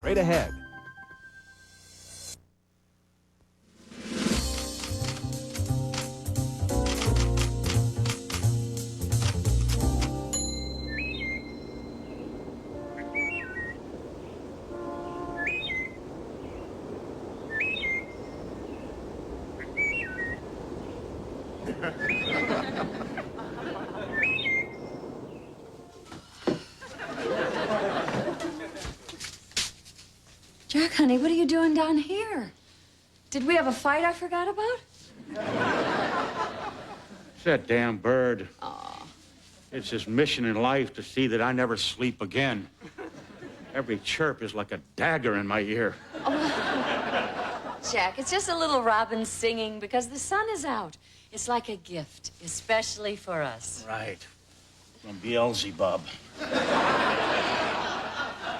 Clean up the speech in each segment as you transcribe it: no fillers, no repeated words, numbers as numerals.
Straight ahead. Jack, honey, what are you doing down here? Did we have a fight I forgot about? It's that damn bird. Aw. It's his mission in life to see that I never sleep again. Every chirp is like a dagger in my ear. Oh. Jack, it's just a little robin singing because the sun is out. It's like a gift, especially for us. Right. From Beelzebub.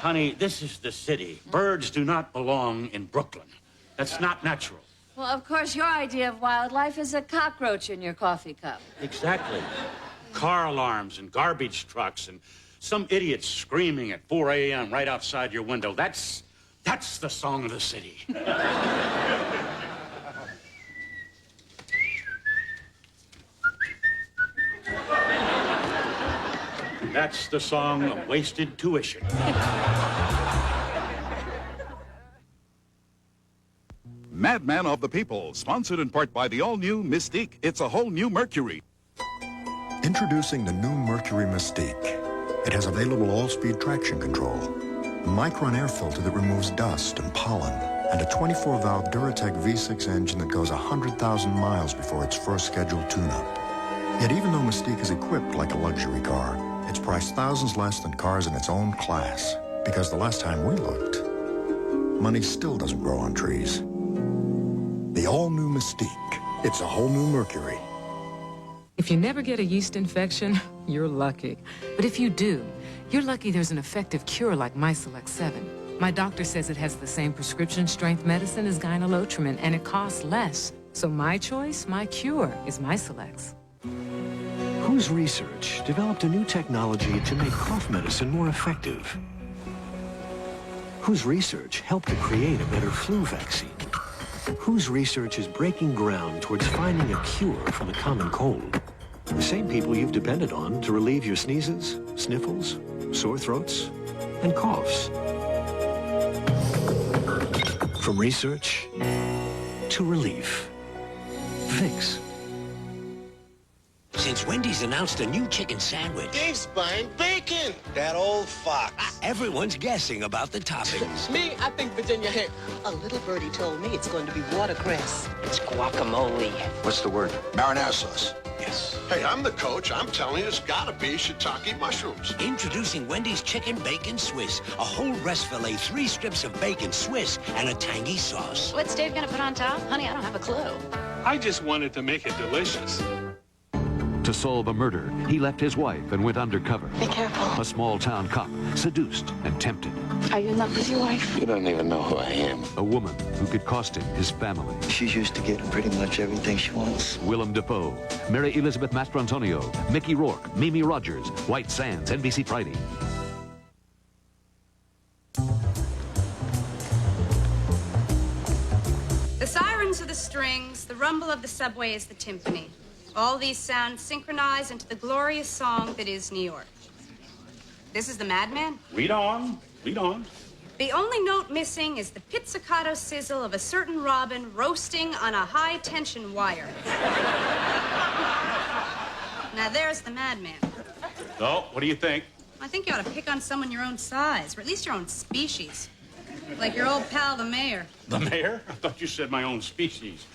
Honey, this is the city. Birds do not belong in Brooklyn. That's not natural. Well, of course, your idea of wildlife is a cockroach in your coffee cup. Exactly. Car alarms and garbage trucks and some idiots screaming at 4 a.m. right outside your window. That's the song of the city. That's the song of wasted tuition. Madman of the People, sponsored in part by the all-new Mystique. It's a whole new Mercury. Introducing the new Mercury Mystique. It has available all-speed traction control, a micron air filter that removes dust and pollen, and a 24-valve Duratec V6 engine that goes 100,000 miles before its first scheduled tune-up. Yet even though Mystique is equipped like a luxury car, it's priced thousands less than cars in its own class. Because the last time we looked, money still doesn't grow on trees. The all-new Mystique. It's a whole new Mercury. If you never get a yeast infection, you're lucky. But if you do, you're lucky there's an effective cure like Myselect 7. My doctor says it has the same prescription strength medicine as gynolotrimine, and it costs less. So my choice, my cure, is Myselect's. Whose research developed a new technology to make cough medicine more effective? Whose research helped to create a better flu vaccine? Whose research is breaking ground towards finding a cure for the common cold? The same people you've depended on to relieve your sneezes, sniffles, sore throats, and coughs. From research to relief. Vicks. Since Wendy's announced a new chicken sandwich, Dave's buying bacon. That old fox. Everyone's guessing about the toppings. Me, I think Virginia Hare. A little birdie told me it's going to be watercress. It's guacamole. What's the word? Marinara sauce. Yes. Hey, I'm the coach. I'm telling you, it's gotta be shiitake mushrooms. Introducing Wendy's Chicken Bacon Swiss. A whole breast fillet, 3 strips of bacon Swiss, and a tangy sauce. What's Dave gonna put on top? Honey, I don't have a clue. I just wanted to make it delicious. To solve a murder, he left his wife and went undercover. Be careful. A small-town cop, seduced and tempted. Are you in love with your wife? You don't even know who I am. A woman who could cost him his family. She's used to getting pretty much everything she wants. Willem Dafoe, Mary Elizabeth Mastrantonio, Mickey Rourke, Mimi Rogers, White Sands, NBC Friday. The sirens are the strings, the rumble of the subway is the timpani. All these sounds synchronize into the glorious song that is New York. This is the Madman? Read on. Read on. The only note missing is the pizzicato sizzle of a certain robin roasting on a high-tension wire. Now, there's the Madman. So, what do you think? I think you ought to pick on someone your own size, or at least your own species. Like your old pal, the mayor. The mayor? I thought you said my own species.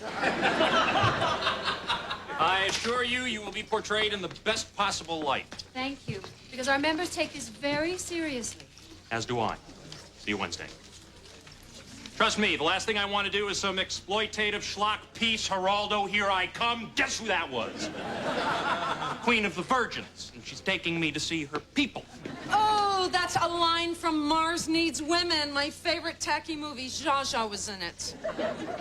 I assure you, you will be portrayed in the best possible light. Thank you, because our members take this very seriously. As do I. See you Wednesday. Trust me, the last thing I want to do is some exploitative schlock piece, Geraldo, here I come. Guess who that was? Queen of the Virgins, and she's taking me to see her people. Oh, that's a line from Mars Needs Women, my favorite tacky movie. Zsa Zsa was in it.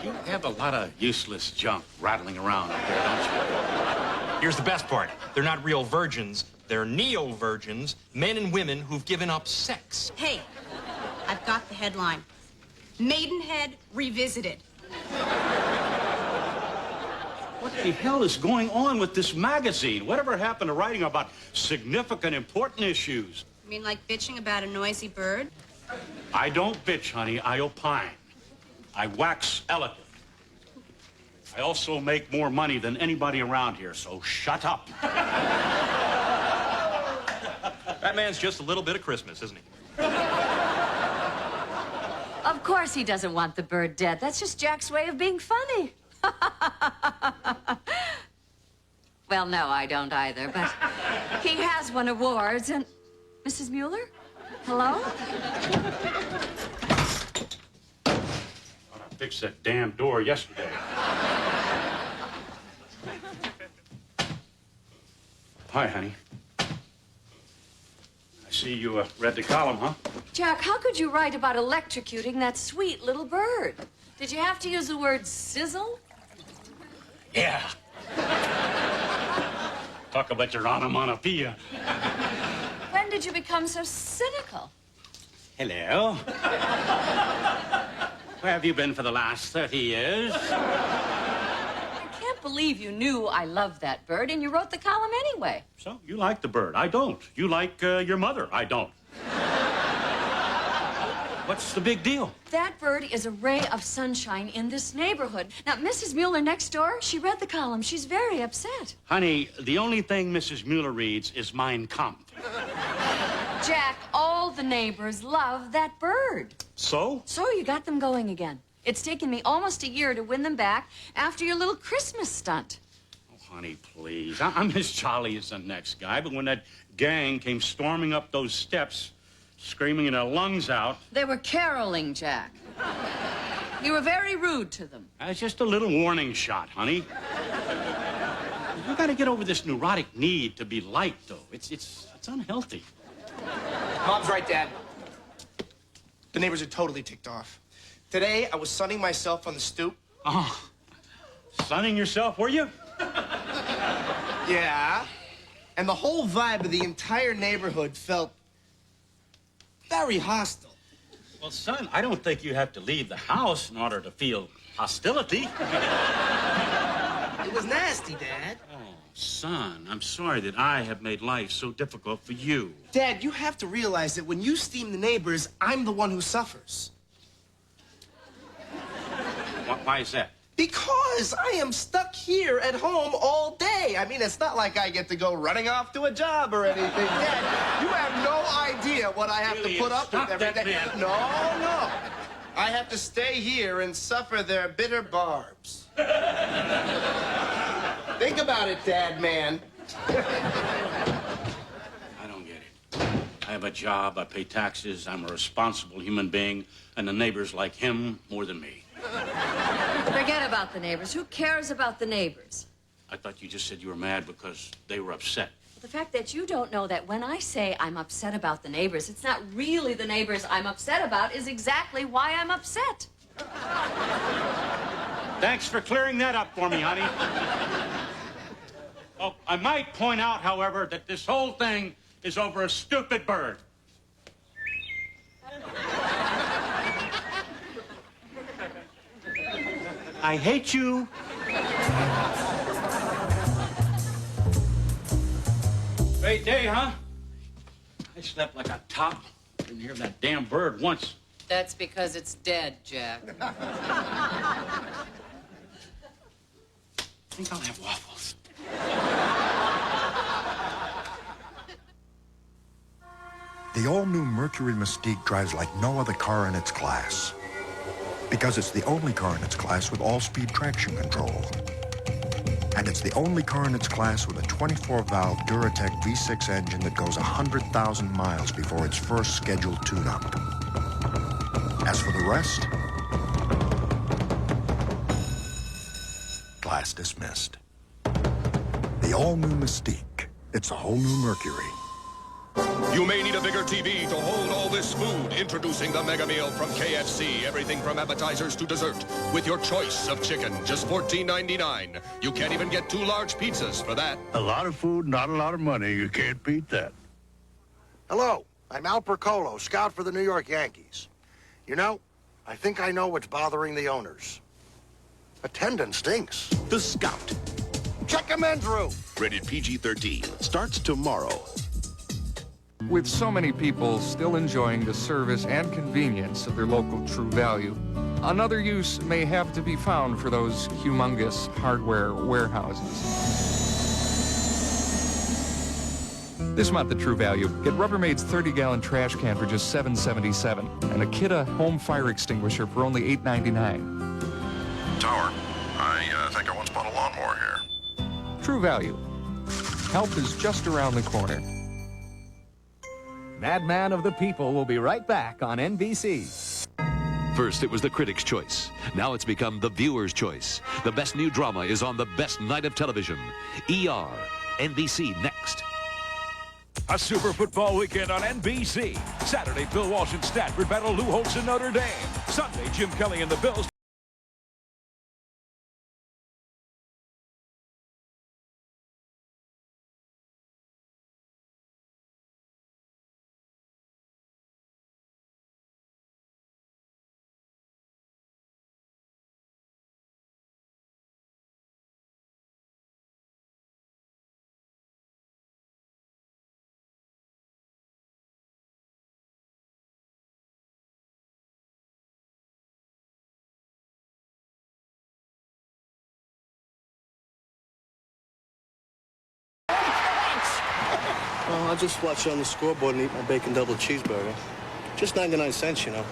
You have a lot of useless junk rattling around up there, don't you? Here's the best part. They're not real virgins. They're neo-virgins, men and women who've given up sex. Hey, I've got the headline. Maidenhead Revisited. What the hell is going on with this magazine? Whatever happened to writing about significant, important issues? You mean like bitching about a noisy bird? I don't bitch, honey. I opine. I wax eloquent. I also make more money than anybody around here, so shut up. That man's just a little bit of Christmas, isn't he? Of course he doesn't want the bird dead. That's just Jack's way of being funny. Well, no, I don't either, but he has won awards, and... Mrs. Mueller? Hello? I fixed that damn door yesterday. Hi, honey. I see you read the column, huh? Jack, how could you write about electrocuting that sweet little bird? Did you have to use the word sizzle? Yeah. Talk about your onomatopoeia. When did you become so cynical? Hello. Where have you been for the last 30 years? I can't believe you knew I loved that bird and you wrote the column anyway. So, you like the bird. I don't. You like your mother. I don't. What's the big deal? That bird is a ray of sunshine in this neighborhood. Now, Mrs. Mueller next door, she read the column. She's very upset. Honey, the only thing Mrs. Mueller reads is Mein Kampf. Jack, all the neighbors love that bird. So? So you got them going again. It's taken me almost a year to win them back after your little Christmas stunt. Oh, honey, please. I'm as jolly as the next guy, but when that gang came storming up those steps, screaming their lungs out... They were caroling, Jack. You were very rude to them. That's just a little warning shot, honey. You gotta get over this neurotic need to be liked, though. It's unhealthy. Mom's right, Dad. The neighbors are totally ticked off. Today, I was sunning myself on the stoop. Oh, sunning yourself, were you? Yeah. And the whole vibe of the entire neighborhood felt very hostile. Well, son, I don't think you have to leave the house in order to feel hostility. It was nasty, Dad. Oh, son, I'm sorry that I have made life so difficult for you. Dad, you have to realize that when you steam the neighbors, I'm the one who suffers. Why is that? Because I am stuck here at home all day. I mean, it's not like I get to go running off to a job or anything. Dad, you have no idea what I have to put up with every day. No, no. I have to stay here and suffer their bitter barbs. Think about it, Dad, man. I don't get it. I have a job, I pay taxes, I'm a responsible human being, and the neighbors like him more than me. Forget about the neighbors. Who cares about the neighbors? I thought you just said you were mad because they were upset. The fact that you don't know that when I say I'm upset about the neighbors, it's not really the neighbors I'm upset about is exactly why I'm upset. Thanks for clearing that up for me, honey. Oh, I might point out, however, that this whole thing is over a stupid bird. I hate you. Great day, huh? I slept like a top. Didn't hear that damn bird once. That's because it's dead, Jack. I think I'll have waffles. The all-new Mercury Mystique drives like no other car in its class. Because it's the only car in its class with all-speed traction control. And it's the only car in its class with a 24-valve Duratec V6 engine that goes 100,000 miles before its first scheduled tune-up. As for the rest, class dismissed. The all-new Mystique. It's a whole new Mercury. You may need a bigger TV to hold all this food. Introducing the Mega Meal from KFC. Everything from appetizers to dessert. With your choice of chicken, just $14.99. You can't even get 2 large pizzas for that. A lot of food, not a lot of money. You can't beat that. Hello, I'm Al Percolo, scout for the New York Yankees. You know, I think I know what's bothering the owners. Attendance stinks. The Scout. Check a men's room. Rated PG-13. Starts tomorrow. With so many people still enjoying the service and convenience of their local True Value, another use may have to be found for those humongous hardware warehouses. This month at True Value, get Rubbermaid's 30-gallon trash can for just $7.77 and a Kidda home fire extinguisher for only $8.99. Tower, I think I once bought a lawnmower here. True Value. Help is just around the corner. Madman of the People will be right back on NBC. First, it was the critics' choice. Now it's become the viewer's choice. The best new drama is on the best night of television. ER. NBC next. A super football weekend on NBC. Saturday, Bill Walsh and Stanford battle Lou Holtz and Notre Dame. Sunday, Jim Kelly and the Bills. Well, I'll just watch on the scoreboard and eat my bacon double cheeseburger. Just 99 cents, you know.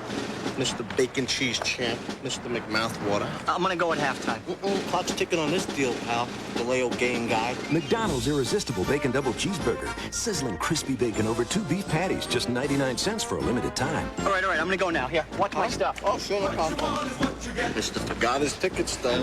Mr. Bacon Cheese Champ, Mr. McMouthwater. I'm gonna go at halftime. Clock's ticking on this deal, pal. DeLeo game guy. McDonald's Irresistible Bacon Double Cheeseburger. Sizzling crispy bacon over 2 beef patties, just 99 cents for a limited time. All right, I'm gonna go now. Here, watch my stuff. Oh, sure, no problem. Mr. Forgot his ticket stub.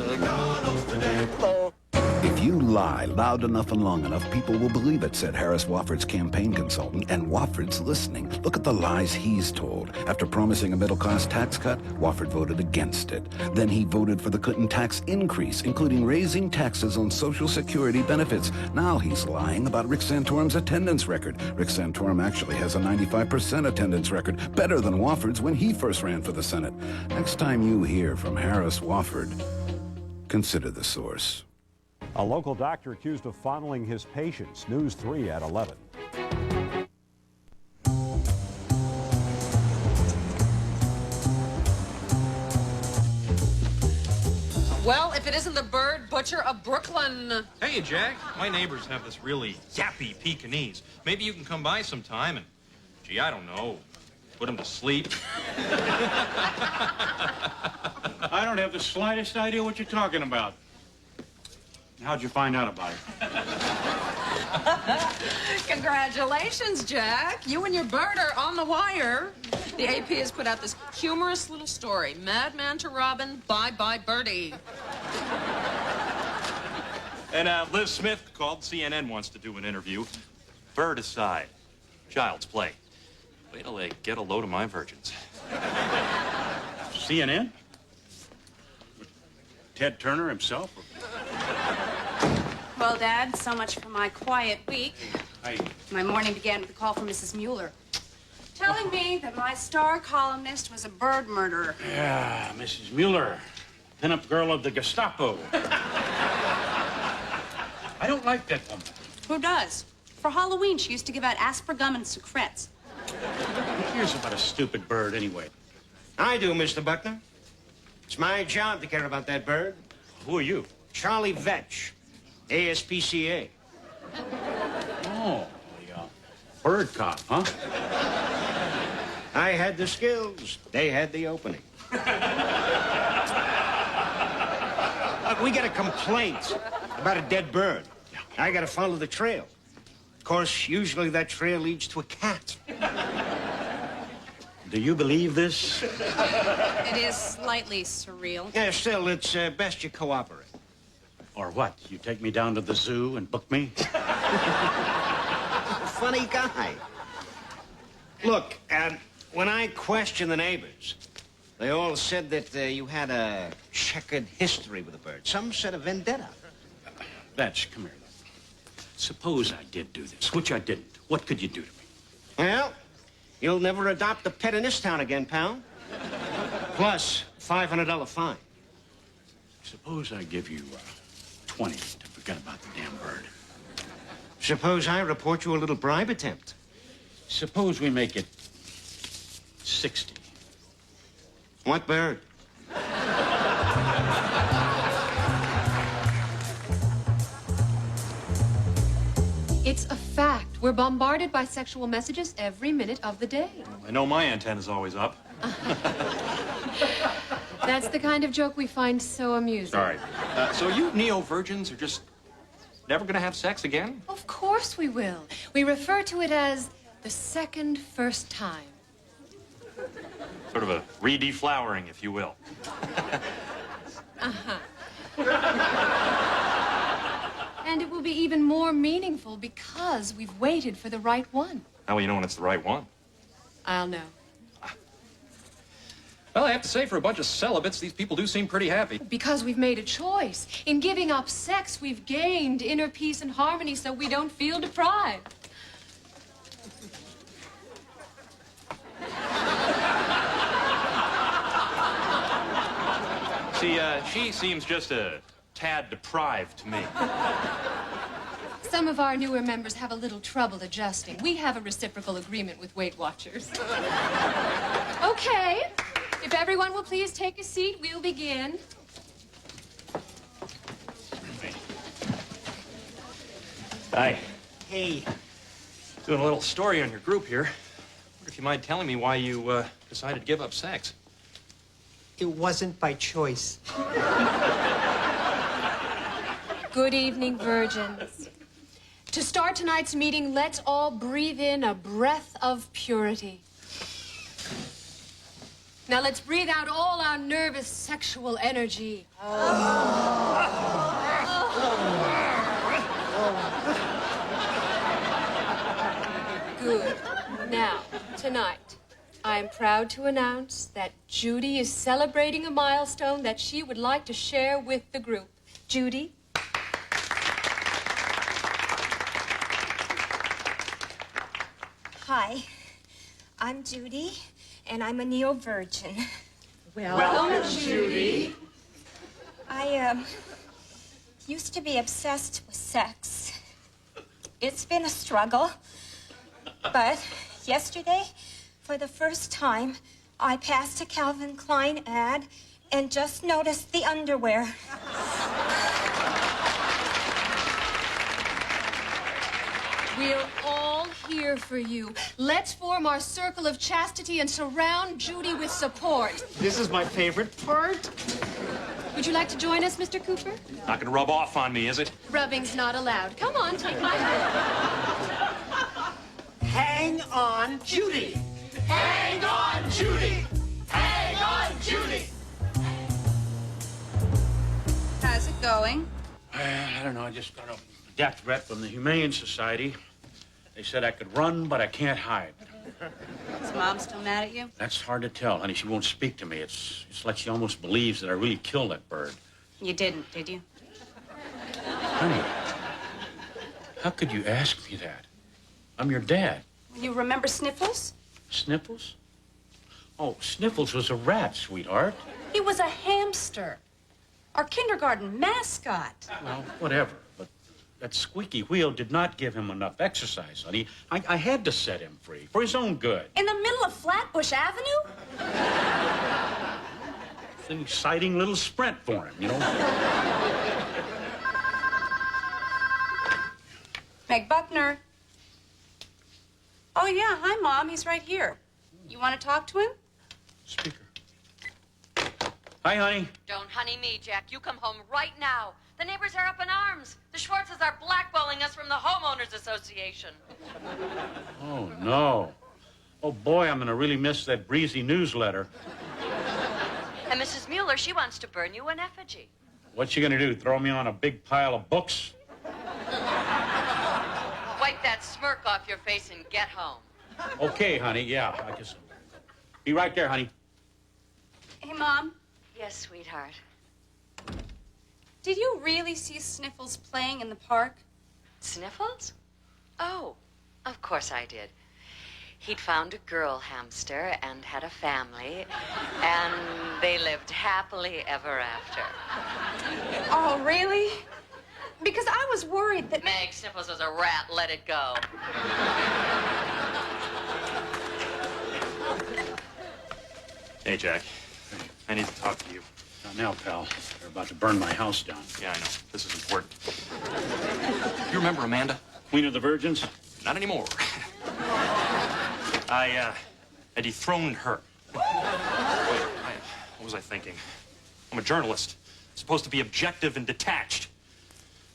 If you lie loud enough and long enough, people will believe it, said Harris Wofford's campaign consultant, and Wofford's listening. Look at the lies he's told. After promising a middle-class tax cut, Wofford voted against it. Then he voted for the Clinton tax increase, including raising taxes on Social Security benefits. Now he's lying about Rick Santorum's attendance record. Rick Santorum actually has a 95% attendance record, better than Wofford's when he first ran for the Senate. Next time you hear from Harris Wofford, consider the source. A local doctor accused of fondling his patients. News 3 at 11. Well, if it isn't the bird butcher of Brooklyn. Hey, Jack. My neighbors have this really yappy Pekingese. Maybe you can come by sometime and, gee, I don't know, put him to sleep. I don't have the slightest idea what you're talking about. How'd you find out about it? Congratulations, Jack. You and your bird are on the wire. The AP has put out this humorous little story. Madman to Robin, bye-bye birdie. And Liz Smith called. CNN wants to do an interview. Bird aside. Child's play. Wait till they get a load of my virgins. CNN? Ted Turner himself? Well, Dad, so much for my quiet week. My morning began with a call from Mrs. Mueller, telling me that my star columnist was a bird murderer. Yeah, Mrs. Mueller, pinup girl of the Gestapo. I don't like that woman. Who does? For Halloween, she used to give out aspergum and secrets. Who cares about a stupid bird anyway? I do, Mr. Buckner. It's my job to care about that bird. Who are you? Charlie Vetch, ASPCA. Oh, the bird cop, huh? I had the skills. They had the opening. Look, we get a complaint about a dead bird. I gotta follow the trail. Of course, usually that trail leads to a cat. Do you believe this? It is slightly surreal. Yeah, still, it's best you cooperate. Or what? You take me down to the zoo and book me? Funny guy. Look, when I questioned the neighbors, they all said that you had a checkered history with the bird. Some said a vendetta. Vetch, come here. Suppose I did do this, which I didn't. What could you do to me? Well, you'll never adopt a pet in this town again, pal. Plus $500 fine. Suppose I give you 20 to forget about the damn bird. Suppose I report you a little bribe attempt. Suppose we make it 60. What bird? It's a fact. We're bombarded by sexual messages every minute of the day. I know my antenna's always up. That's the kind of joke we find so amusing. All right. So you neo-virgins are just never gonna have sex again? Of course we will. We refer to it as the second first time. Sort of a re-deflowering, if you will. Uh-huh. And it will be even more meaningful because we've waited for the right one. How will you know when it's the right one? I'll know. Well, I have to say, for a bunch of celibates, these people do seem pretty happy. Because we've made a choice. In giving up sex, we've gained inner peace and harmony so we don't feel deprived. See, she seems just a tad deprived to me. Some of our newer members have a little trouble adjusting. We have a reciprocal agreement with Weight Watchers. Okay. If everyone will please take a seat, we'll begin. Hi. Hey. Doing a little story on your group here. Wonder if you mind telling me why you decided to give up sex. It wasn't by choice. Good evening, virgins. To start tonight's meeting, let's all breathe in a breath of purity. Now let's breathe out all our nervous sexual energy. Good. Now, tonight, I am proud to announce that Judy is celebrating a milestone that she would like to share with the group. Judy? Hi, I'm Judy, and I'm a neo-virgin. Welcome, Judy. I, used to be obsessed with sex. It's been a struggle, but yesterday, for the first time, I passed a Calvin Klein ad and just noticed the underwear. We're all here for you. Let's form our circle of chastity and surround Judy with support. This is my favorite part. Would you like to join us, Mr. Cooper? Not gonna rub off on me, is it? Rubbing's not allowed. Come on, take my hand. Hang on, Judy. Hang on, Judy! Hang on, Judy! How's it going? I don't know. I just got a death threat from the Humane Society. They said I could run, but I can't hide. Is Mom still mad at you? That's hard to tell, honey. She won't speak to me. It's like she almost believes that I really killed that bird. You didn't, did you? Honey, how could you ask me that? I'm your dad. You remember Sniffles? Sniffles? Oh, Sniffles was a rat, sweetheart. He was a hamster. Our kindergarten mascot. Well, whatever. But that squeaky wheel did not give him enough exercise, honey. I had to set him free for his own good. In the middle of Flatbush Avenue? It's an exciting little sprint for him, you know? Meg Buckner. Oh, yeah. Hi, Mom. He's right here. You want to talk to him? Speaker. Hi, honey. Don't honey me, Jack. You come home right now. The neighbors are up in arms. The Schwartzes are blackballing us from the Homeowners Association. Oh, no. Oh, boy, I'm going to really miss that breezy newsletter. And Mrs. Mueller, she wants to burn you an effigy. What's she going to do, throw me on a big pile of books? Wipe that smirk off your face and get home. Okay, honey, yeah. I just... Be right there, honey. Hey, Mom. Yes, sweetheart. Did you really see Sniffles playing in the park? Sniffles? Oh, of course I did. He'd found a girl hamster and had a family, and they lived happily ever after. Oh, really? Because I was worried that... Meg, simple as a rat, let it go. Hey, Jack. I need to talk to you. Not now, pal. They're about to burn my house down. Yeah, I know. This is important. You remember Amanda? Queen of the Virgins? Not anymore. I dethroned her. Wait, what was I thinking? I'm a journalist. Supposed to be objective and detached.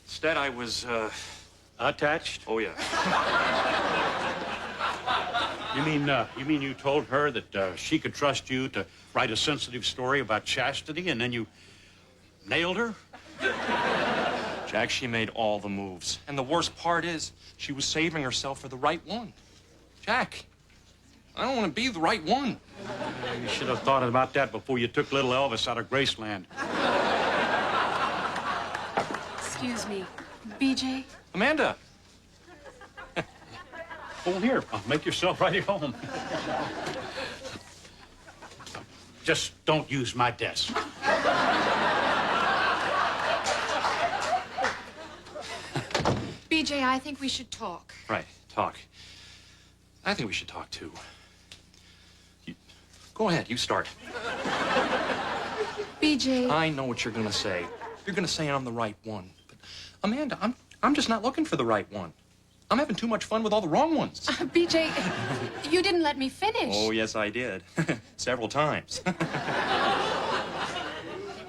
Instead, I was, attached? Oh, yeah. You mean you told her that she could trust you to write a sensitive story about chastity, and then you nailed her? Jack, she made all the moves. And the worst part is, she was saving herself for the right one. Jack, I don't want to be the right one. You should have thought about that before you took little Elvis out of Graceland. Excuse me, BJ? Amanda. Oh, here, make yourself right at home. Just don't use my desk. BJ, I think we should talk. Right, talk. I think we should talk, too. Go ahead, you start. BJ... I know what you're gonna say. You're gonna say I'm the right one. But, Amanda, I'm just not looking for the right one. I'm having too much fun with all the wrong ones. BJ, you didn't let me finish. Oh, yes, I did. Several times.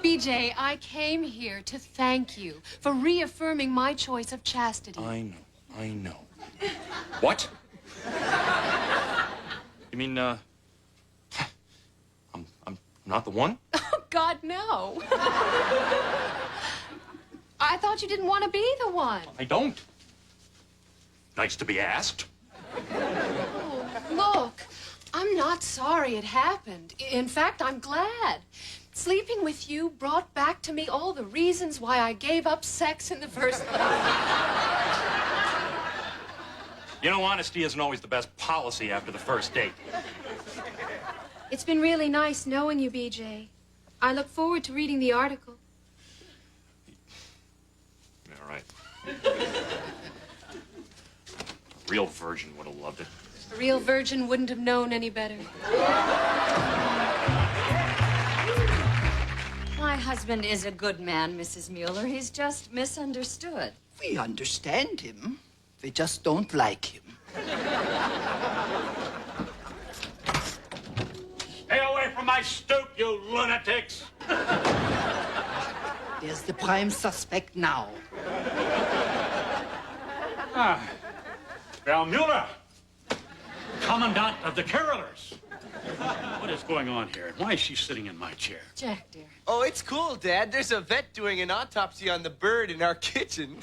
BJ, I came here to thank you for reaffirming my choice of chastity. I know. What? You mean, I'm not the one? Oh, God, no. I thought you didn't want to be the one. I don't. Nice to be asked. Oh, look, I'm not sorry it happened. In fact, I'm glad. Sleeping with you brought back to me all the reasons why I gave up sex in the first place. You know, honesty isn't always the best policy after the first date. It's been really nice knowing you, BJ. I look forward to reading the article. All right. A real virgin would have loved it. A real virgin wouldn't have known any better. My husband is a good man, Mrs. Mueller. He's just misunderstood. We understand him. We just don't like him. Stay away from my stoop, you lunatics! There's the prime suspect now. Frau Mueller, Commandant of the Carolers. What is going on here? Why is she sitting in my chair? Jack, dear. Oh, it's cool, Dad. There's a vet doing an autopsy on the bird in our kitchen.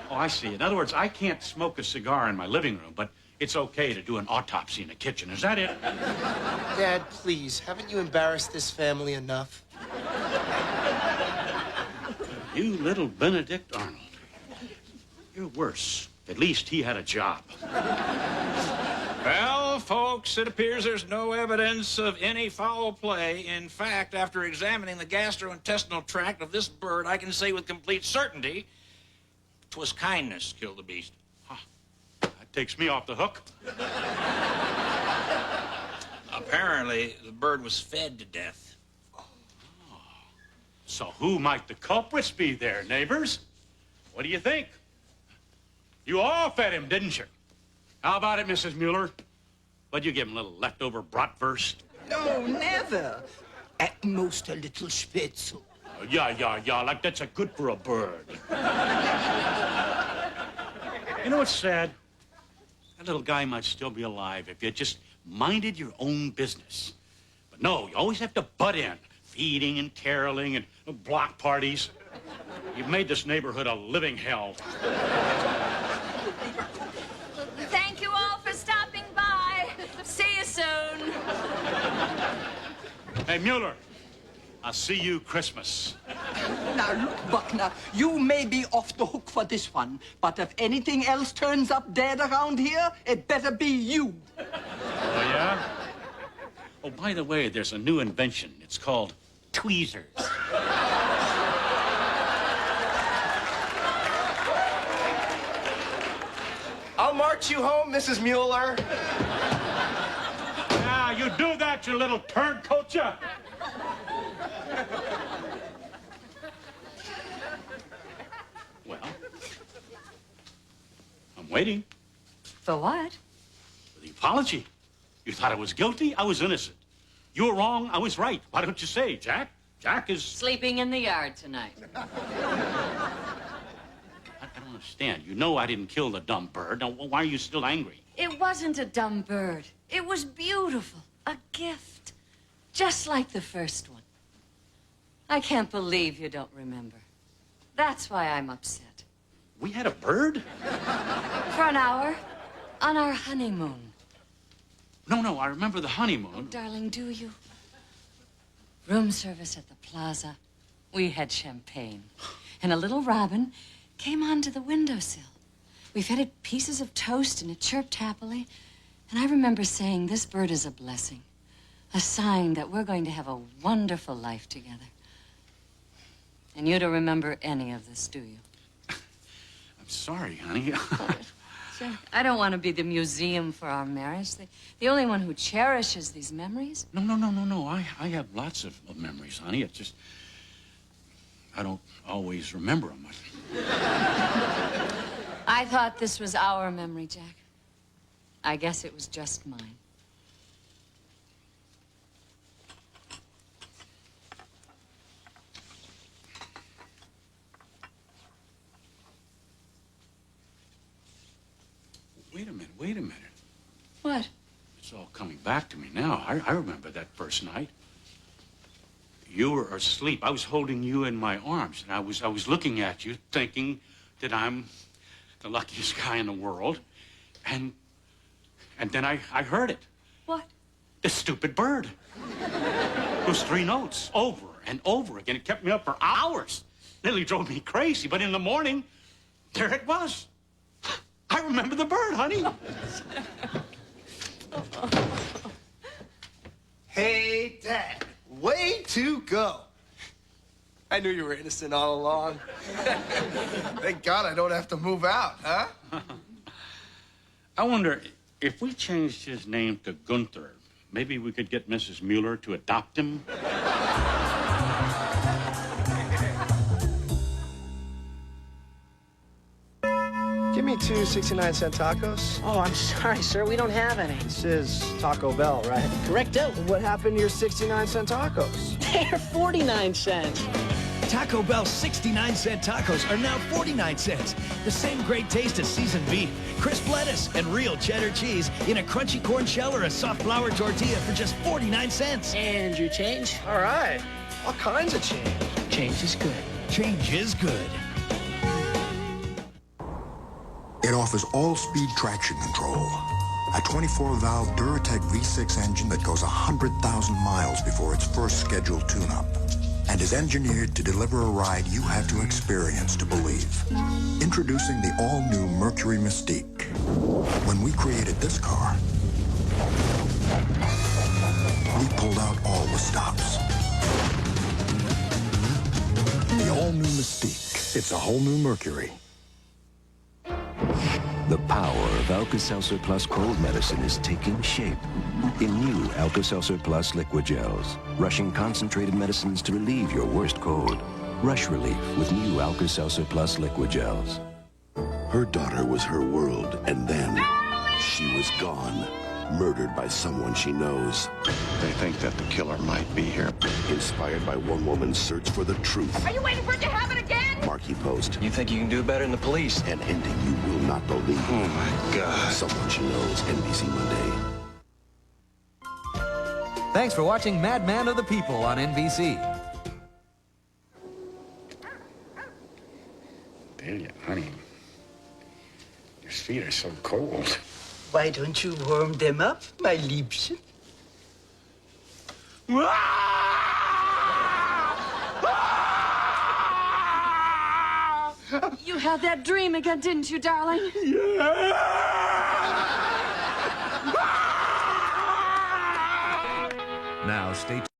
Oh, I see. In other words, I can't smoke a cigar in my living room, but it's okay to do an autopsy in the kitchen. Is that it? Dad, please, haven't you embarrassed this family enough? You little Benedict Arnold. You're worse. At least he had a job. Well, folks, it appears there's no evidence of any foul play. In fact, after examining the gastrointestinal tract of this bird, I can say with complete certainty 'twas kindness killed the beast. That takes me off the hook. Apparently, the bird was fed to death. So who might the culprits be there, neighbors? What do you think? You all fed him, didn't you? How about it, Mrs. Mueller? What'd you give him, a little leftover bratwurst? No, never. At most, a little spitzel. Oh, yeah, like that's a good for a bird. You know what's sad? That little guy might still be alive if you just minded your own business. But no, you always have to butt in. Feeding and caroling and block parties. You've made this neighborhood a living hell. Thank you all for stopping by. See you soon. Hey, Mueller, I'll see you Christmas. Now, look, Buckner, you may be off the hook for this one, but if anything else turns up dead around here, it better be you. Oh, yeah? Oh, by the way, there's a new invention. It's called tweezers. I'll march you home, Mrs. Mueller. Now, you do that, you little turncoat, ya. Well, I'm waiting. For what? For the apology. You thought I was guilty? I was innocent. You were wrong. I was right. Why don't you say, Jack? Jack is... Sleeping in the yard tonight. I don't understand. You know I didn't kill the dumb bird. Now, why are you still angry? It wasn't a dumb bird. It was beautiful. A gift. Just like the first one. I can't believe you don't remember. That's why I'm upset. We had a bird? For an hour. On our honeymoon. No, I remember the honeymoon. Oh, darling, do you? Room service at the plaza. We had champagne. And a little robin came onto the windowsill. We fed it pieces of toast and it chirped happily. And I remember saying, this bird is a blessing. A sign that we're going to have a wonderful life together. And you don't remember any of this, do you? I'm sorry, honey. Jack, I don't want to be the museum for our marriage. The only one who cherishes these memories. No. I have lots of memories, honey. It's just... I don't always remember them. I thought this was our memory, Jack. I guess it was just mine. Wait a minute. What? It's all coming back to me now. I remember that first night. You were asleep. I was holding you in my arms, and I was looking at you, thinking that I'm the luckiest guy in the world. And then I heard it. What? The stupid bird. Those 3 notes, over and over again. It kept me up for hours. Nearly drove me crazy, but in the morning, there it was. I remember the bird, honey. Hey, Dad. Way to go. I knew you were innocent all along. Thank God I don't have to move out, huh? I wonder, if we changed his name to Gunther, maybe we could get Mrs. Mueller to adopt him? Give me 2 69-cent tacos. Oh, I'm sorry, sir. We don't have any. This is Taco Bell, right? Correcto. What happened to your 69-cent tacos? They're 49 cents. Taco Bell's 69-cent tacos are now 49 cents. The same great taste as seasoned beef, crisp lettuce, and real cheddar cheese in a crunchy corn shell or a soft flour tortilla for just 49 cents. And your change? All right. All kinds of change. Change is good. Change is good. It offers all-speed traction control. A 24-valve Duratec V6 engine that goes 100,000 miles before its first scheduled tune-up, and is engineered to deliver a ride you have to experience to believe. Introducing the all-new Mercury Mystique. When we created this car, we pulled out all the stops. The all-new Mystique. It's a whole new Mercury. The power of Alka-Seltzer Plus cold medicine is taking shape in new Alka-Seltzer Plus liquid gels, rushing concentrated medicines to relieve your worst cold. Rush relief with new Alka-Seltzer Plus liquid gels. Her daughter was her world, and then she was gone. Murdered by someone she knows. They think that the killer might be here. Inspired by one woman's search for the truth. Are you waiting for it to happen again? Marquee Post. You think you can do better than the police? An ending you will not believe. Oh, my God. Someone she knows. NBC Monday. Thanks for watching Madman of the People on NBC. Delia, honey, your feet are so cold. Why don't you warm them up, my Liebchen? You had that dream again, didn't you, darling? Now, stay tuned.